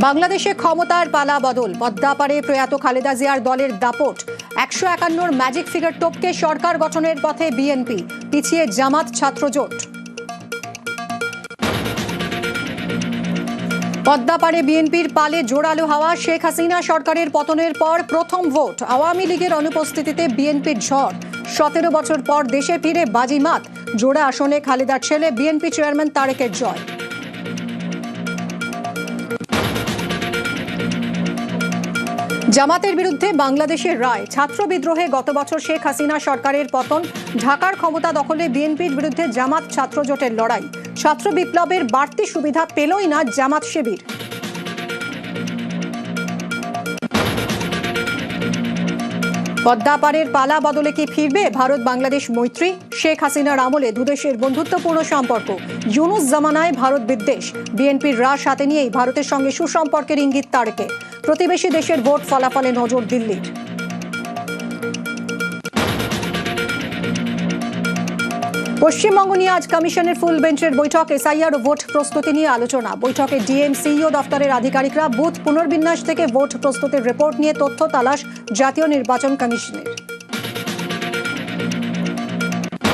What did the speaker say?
বাংলাদেশে ক্ষমতার পালা বদল, পদ্মাপাড়ে প্রয়াত খালেদা জিয়ার দলের দাপট। 151 ম্যাজিক ফিগার টপকে সরকার গঠনের পথে বিএনপি, পিছিয়ে জামাত ছাত্রজোট। পদ্মাপাড়ে বিএনপির পালে জোরালো হাওয়া। শেখ হাসিনা সরকারের পতনের পর প্রথম ভোট, আওয়ামী লীগের অনুপস্থিতিতে বিএনপির ঝড়। 17 বছর পর দেশে ফিরে বাজিমাত, জোড়া আসনে খালেদার ছেলে বিএনপি চেয়ারম্যান তারেকের জয়। জামাতের বিরুদ্ধে বাংলাদেশের রায়, ছাত্র বিদ্রোহে গত বছর শেখ হাসিনা সরকারের পতন। ঢাকার ক্ষমতা দখলে বিএনপির বিরুদ্ধে জামাত ছাত্রজোটের লড়াই। ছাত্র বিপ্লবের বাড়তি সুবিধা পেলই না জামাত শিবির। পদ্মাপাড়ের পালা বদলে কি ফিরবে ভারত বাংলাদেশ মৈত্রী? শেখ হাসিনার আমলে দুদেশের বন্ধুত্বপূর্ণ সম্পর্ক, ইউনূস জামানায় ভারত বিদ্বেষ। বিএনপির রাশ হাতে নিয়েই ভারতের সঙ্গে সুসম্পর্কের ইঙ্গিত তারেকের। প্রতিবেশী দেশের ভোট ফলাফলে নজর দিল্লির। পশ্চিমবঙ্গ নিয়ে আজ কমিশনের ফুল বেঞ্চের বৈঠক। এসআইআর ও ভোট প্রস্তুতি নিয়ে আলোচনা। বৈঠকে ডিএম সিইও দফতরের আধিকারিকরা। বুথ পুনর্বিন্যাস থেকে ভোট প্রস্তুতির রিপোর্ট নিয়ে তথ্য তালাশ জাতীয় নির্বাচন কমিশনের।